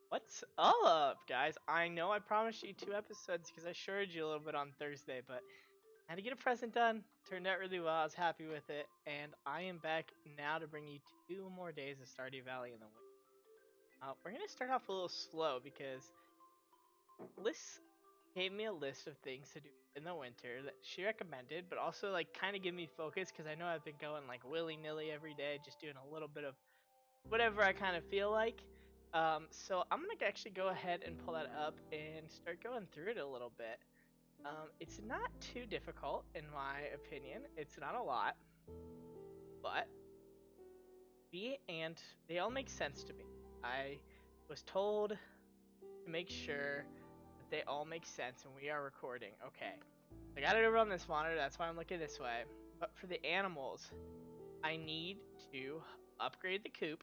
What's up, guys? I know I promised you 2 episodes because I showed you a little bit on Thursday, but I had to get a present done. Turned out really well. I was happy with it, and I am back now to bring you 2 more days of Stardew Valley in the winter. We're gonna start off a little slow because Liz gave me a list of things to do in the winter that she recommended, but also like kind of give me focus because I know I've been going like willy nilly every day, just doing a little bit of whatever I kind of feel like. So I'm gonna actually go ahead and pull that up and start going through it a little bit. It's not too difficult in my opinion. It's not a lot, but and they all make sense to me. I was told to make sure that they all make sense, and we are recording. Okay, I got it over on this monitor. That's why I'm looking this way. But for the animals, I need to upgrade the coop.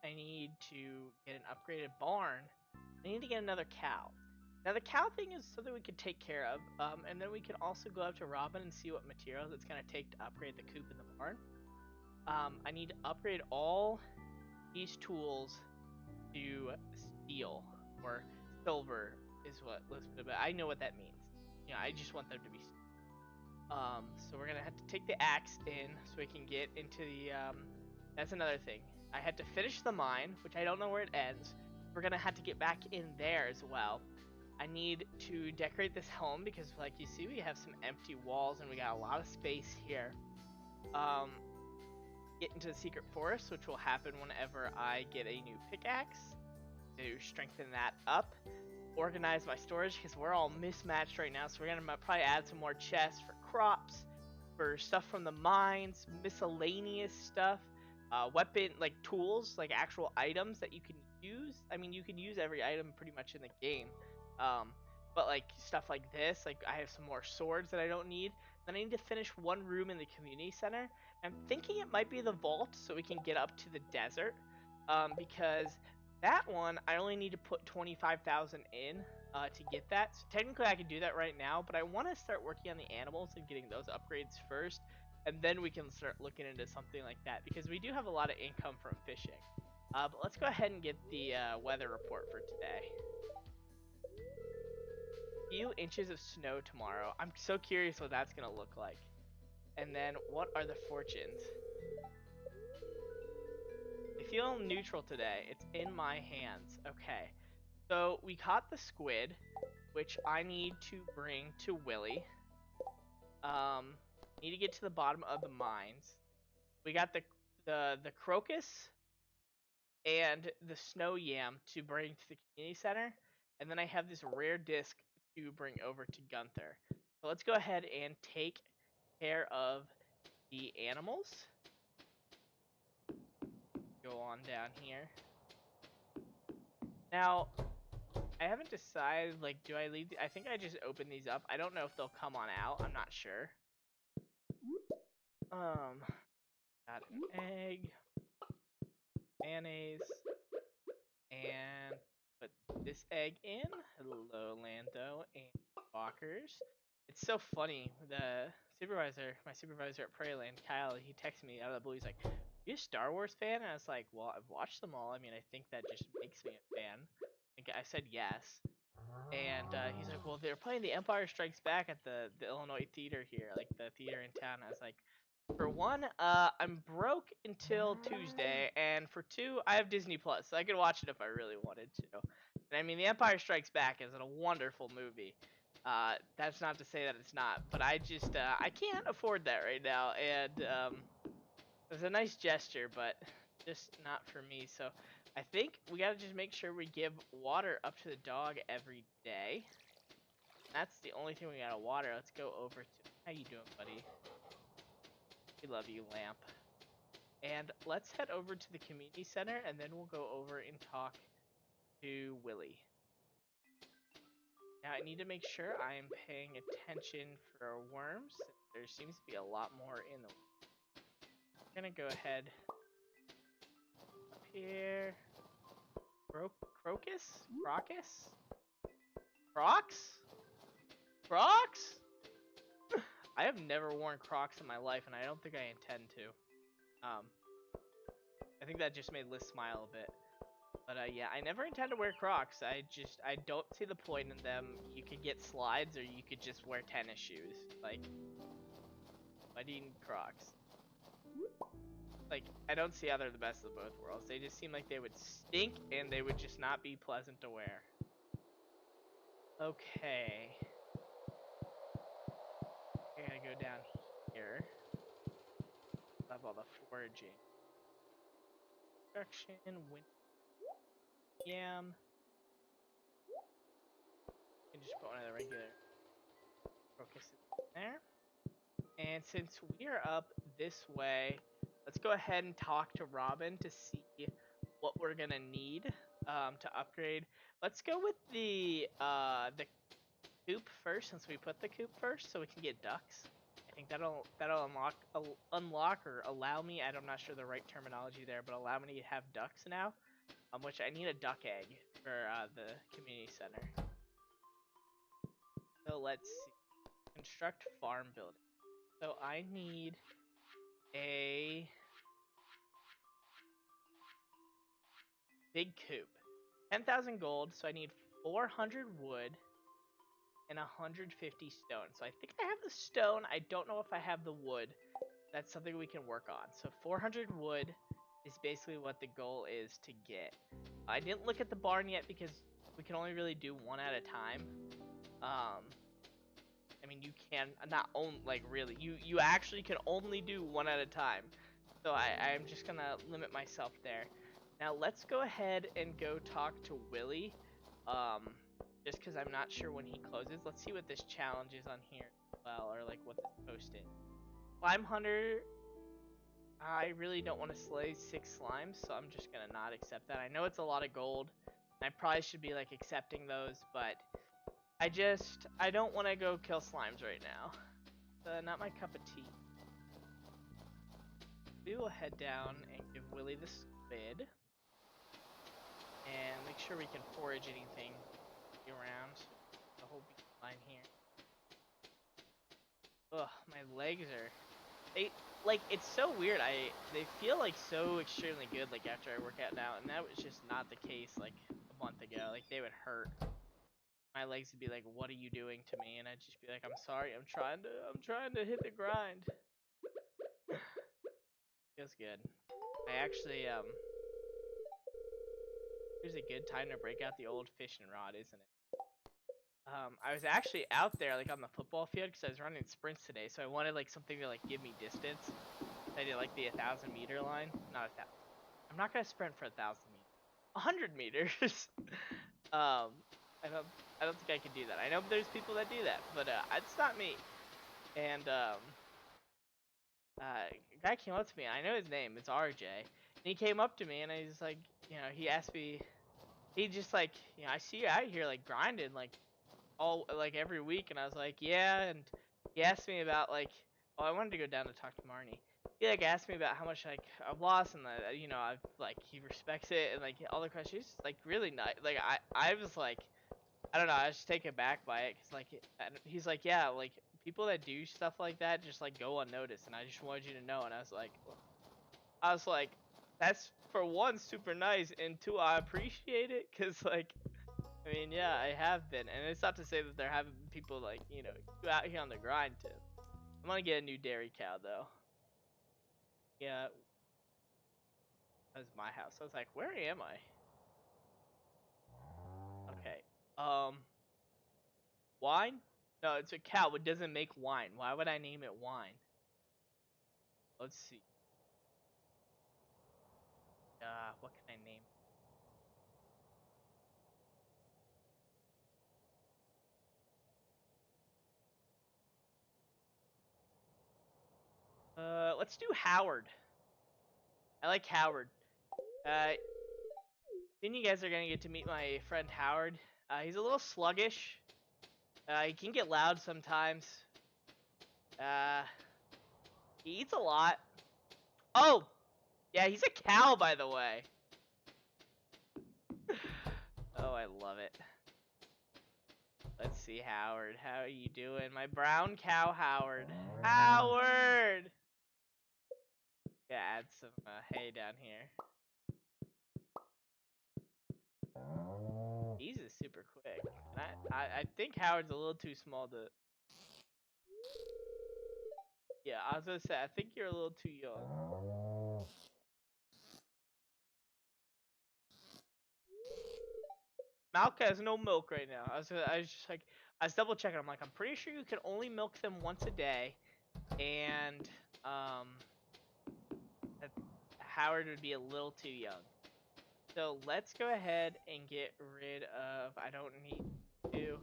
I need to get an upgraded barn. I need to get another cow. Now the cow thing is something we could take care of, and then we can also go up to Robin and see what materials it's gonna take to upgrade the coop in the barn. I need to upgrade all these tools to steel or silver is what but I know what that means. I just want them to be. So we're gonna have to take the axe in so we can get into the. That's another thing. I had to finish the mine, which I don't know where it ends. We're gonna have to get back in there as well. I need to decorate this home because, like you see, we have some empty walls and we got a lot of space here. Um, get into the secret forest, which will happen whenever I get a new pickaxe to strengthen that up. Organize my storage because we're all mismatched right now, so we're gonna probably add some more chests for crops, for stuff from the mines, miscellaneous stuff, weapon like tools, like actual items that you can use. I mean, you can use every item pretty much in the game, um, but like stuff like this, like I have some more swords that I don't need. Then I need to finish one room in the community center. I'm thinking it might be the vault so we can get up to the desert, because that one I only need to put 25,000 in to get that. So technically I can do that right now, but I want to start working on the animals and getting those upgrades first, and then we can start looking into something like that because we do have a lot of income from fishing. But let's go ahead and get the weather report for today. Few inches of snow tomorrow. I'm so curious what that's gonna look like. And then what are the fortunes? I feel neutral today. It's in my hands. Okay. So we caught the squid, which I need to bring to Willy. Need to get to the bottom of the mines. We got the crocus and the snow yam to bring to the community center, and then I have this rare disc to bring over to Gunther. So let's go ahead and take care of the animals. Go on down here. Now, I haven't decided, like, do I leave? I think I just open these up. I don't know if they'll come on out. I'm not sure. Got an egg, mayonnaise, and put this egg in. Hello, Lando and Walkers. It's so funny. My supervisor at Prairieland, Kyle, he texted me out of the blue. He's like, "Are you a Star Wars fan?" And I was like, "Well, I've watched them all. I mean, I think that just makes me a fan." I said yes. And he's like, "Well, they're playing The Empire Strikes Back at the Illinois theater here, like the theater in town." I was like, "For one, I'm broke until Tuesday, and for two, I have Disney Plus, so I could watch it if I really wanted to." And I mean, The Empire Strikes Back is a wonderful movie. That's not to say that it's not, but I just I can't afford that right now, and it was a nice gesture, but just not for me. So I think we gotta just make sure we give water up to the dog every day. That's the only thing we gotta water. Let's go over to. How you doing, buddy? We love you, Lamp. And let's head over to the community center, and then we'll go over and talk to Willy. Now I need to make sure I am paying attention for worms. There seems to be a lot more in the. I'm gonna go ahead up here. Crocus? Crocus? Crocs? Crocs? I have never worn Crocs in my life, and I don't think I intend to. I think that just made Liz smile a bit. But yeah, I never intend to wear Crocs. I don't see the point in them. You could get slides or you could just wear tennis shoes. Like, why do you need Crocs? Like, I don't see how they're the best of both worlds. They just seem like they would stink and they would just not be pleasant to wear. Okay. I gotta go down here. Have all the foraging. Construction, wind, yam. And just put one of the regular crocuses in there. And since we are up this way, let's go ahead and talk to Robin to see what we're gonna need to upgrade. Let's go with the coop first, since we put the coop first, so we can get ducks. I think that'll unlock or allow me. I'm not sure the right terminology there, but allow me to have ducks now. Which I need a duck egg for the community center. So let's see. Construct farm building. So I need a big coop. 10,000 gold, so I need 400 wood and 150 stone. So I think I have the stone. I don't know if I have the wood. That's something we can work on. So 400 wood is basically what the goal is to get. I didn't look at the barn yet because we can only really do one at a time. I mean, you can not own like really. You actually can only do one at a time. So I'm just gonna limit myself there. Now let's go ahead and go talk to Willie. Just because I'm not sure when he closes. Let's see what this challenge is on here as well, or like what this post is. Slime Hunter. I really don't want to slay 6 slimes, so I'm just gonna not accept that. I know it's a lot of gold. I probably should be like accepting those, but I don't want to go kill slimes right now. Not my cup of tea. We will head down and give Willie the squid. And make sure we can forage anything around the whole line here. Ugh, my legs are... it's so weird. They feel like so extremely good like after I work out now, and that was just not the case like a month ago. Like they would hurt. My legs would be like, "What are you doing to me?" And I'd just be like, "I'm sorry. I'm trying to hit the grind." Feels good. I actually here's a good time to break out the old fishing rod, isn't it? I was actually out there like on the football field because I was running sprints today, so I wanted like something to like give me distance. I did like the 1,000-meter line, not 1,000. I'm not gonna sprint for 1,000 meters. 100 meters. I don't think I can do that. I know there's people that do that, but it's not me. And a guy came up to me. I know his name. It's RJ. And he came up to me and he's like, he asked me. He just like, I see you out here like grinding like every week, and I was like, yeah. And he asked me about like, I wanted to go down to talk to Marnie. He like asked me about how much like I've lost, and that I've like he respects it, and like all the questions like really nice. Like I was like, I don't know, I was just taken aback by it because like he's like, yeah, like people that do stuff like that just like go unnoticed, and I just wanted you to know. And I was like, that's for one super nice, and two, I appreciate it because like. I mean, yeah, I have been, and it's not to say that there haven't been people like, you out here on the grind too. I'm gonna get a new dairy cow though. Yeah, that was my house. I was like, where am I? Okay. Wine? No, it's a cow. It doesn't make wine. Why would I name it wine? Let's see. What can I name? Let's do Howard. I like Howard. Then you guys are gonna get to meet my friend Howard. He's a little sluggish. He can get loud sometimes. Uh, he eats a lot. Oh! Yeah, he's a cow, by the way. Oh, I love it. Let's see, Howard. How are you doing? My brown cow, Howard. Howard! Yeah, add some hay down here. super quick. And I think Howard's a little too small to. Yeah, I was gonna say I think you're a little too young. Malk has no milk right now. I was just like, I was double checking. I'm like, I'm pretty sure you can only milk them once a day, and that Howard would be a little too young. So let's go ahead and get rid of. I don't need to.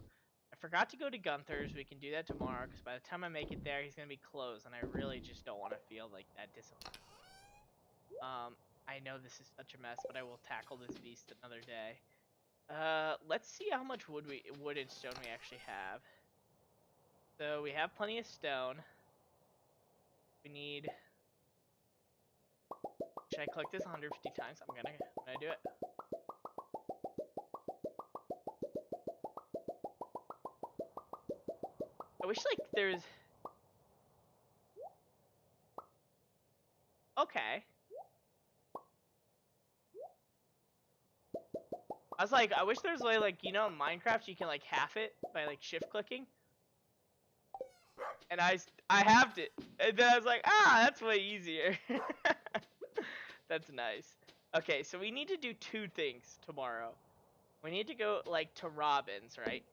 I forgot to go to Gunther's. We can do that tomorrow because by the time I make it there, he's gonna be closed, and I really just don't want to feel like that disappointment. I know this is such a mess, but I will tackle this beast another day. Let's see how much wood and stone we actually have. So we have plenty of stone. We need. Should I collect this 150 times? I'm gonna do it. I wish like there's. Okay. I was like, I wish there's a way, like, you know, in Minecraft you can like half it by like shift clicking. And I halved it, and then I was like, ah, that's way easier. That's nice. Okay, so we need to do two things tomorrow. We need to go like to Robin's, right?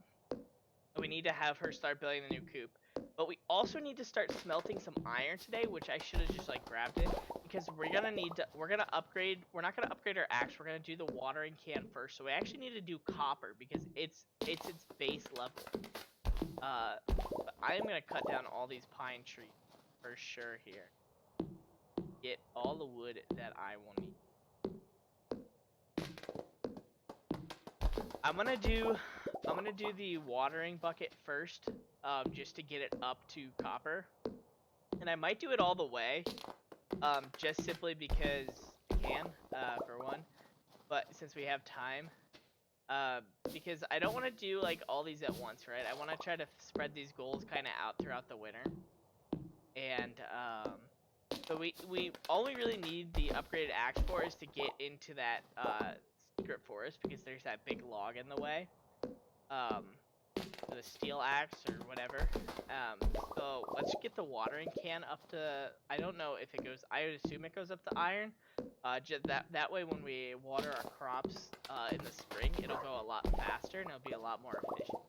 We need to have her start building the new coop. But we also need to start smelting some iron today, which I should have just like grabbed it because we're gonna upgrade. We're not gonna upgrade our axe. We're gonna do the watering can first. So we actually need to do copper because it's its base level. But I am gonna cut down all these pine trees for sure here. Get all the wood that I will need. I'm gonna do the watering bucket first, just to get it up to copper, and I might do it all the way, just simply because I can, for one. But since we have time, because I don't want to do like all these at once, right? I want to try to spread these goals kind of out throughout the winter, and so all we really need the upgraded axe for is to get into that secret forest because there's that big log in the way. The steel axe or whatever. So let's get the watering can up to. I don't know if it goes. I would assume it goes up to iron. Just that way when we water our crops in the spring, it'll go a lot faster and it'll be a lot more efficient.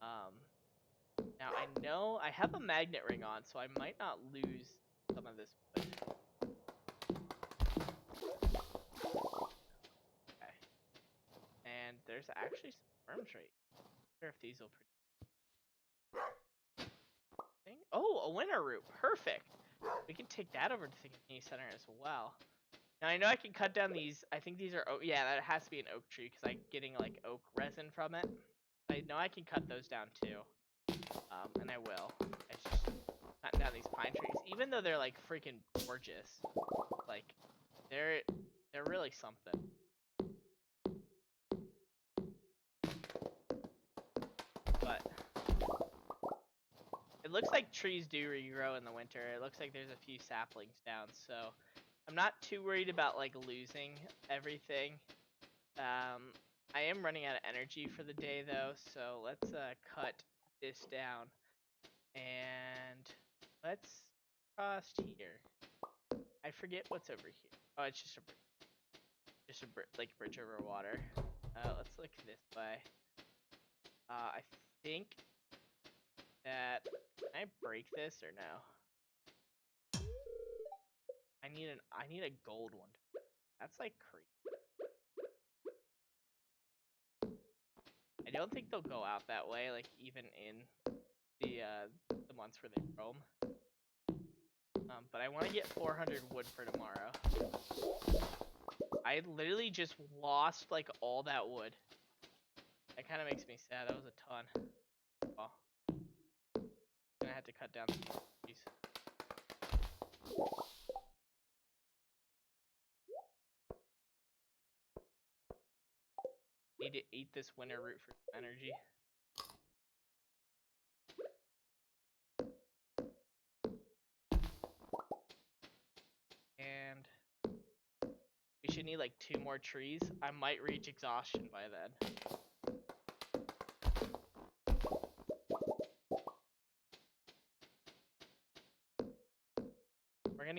Now I know I have a magnet ring on, so I might not lose some of this wood. Okay. And there's actually some worms right. I wonder if these will produce. Oh, a winter root. Perfect. We can take that over to the community center as well. Now I know I can cut down these. I think these are oak. Yeah, that has to be an oak tree because I'm getting like oak resin from it. I know I can cut those down too. And I will. It's just cutting down these pine trees, even though they're like freaking gorgeous. Like they're really something. But it looks like trees do regrow in the winter. It looks like there's a few saplings down, so I'm not too worried about like losing everything. I am running out of energy for the day though, so let's cut this down and let's cross here. I forget what's over here. Oh, it's just a like bridge over water. Let's look this way. I think that can I break this or no? I need a gold one. That's like crazy. I don't think they'll go out that way, like even in the months where they roam. But I want to get 400 wood for tomorrow. I literally just lost like all that wood. That kind of makes me sad. That was a ton. Well, I'm gonna have to cut down some trees. Need to eat this winter root for energy. And we should need like 2 more trees. I might reach exhaustion by then.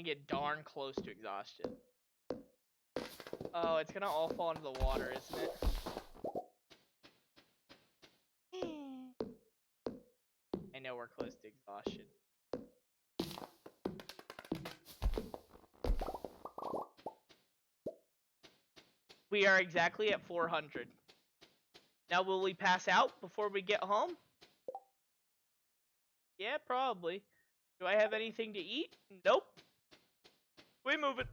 gonna get darn close to exhaustion. Oh, it's gonna all fall into the water, isn't it? I know we're close to exhaustion. We are exactly at 400. Now, will we pass out before we get home? Yeah, probably. Do I have anything to eat? Nope. We move it.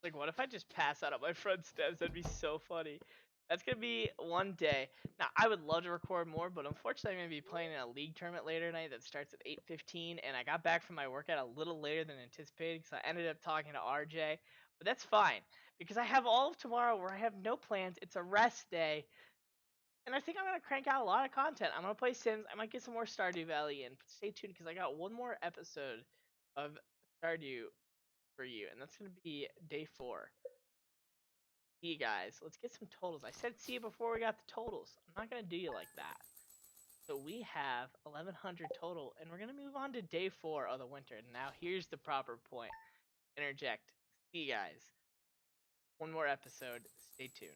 Like, what if I just pass out at my front steps? That'd be so funny. That's gonna be one day. Now, I would love to record more, but unfortunately, I'm gonna be playing in a league tournament later tonight that starts at 8:15, and I got back from my workout a little later than anticipated, so I ended up talking to RJ. But that's fine because I have all of tomorrow where I have no plans. It's a rest day, and I think I'm gonna crank out a lot of content. I'm gonna play Sims. I might get some more Stardew Valley in. But stay tuned because I got one more episode of Stardew for you, and that's gonna be day 4. See you guys. Let's get some totals. I said see you before we got the totals. I'm not gonna do you like that. So we have 1100 total, and we're gonna move on to day 4 of the winter. Now here's the proper point. Interject. See you guys. One more episode. Stay tuned.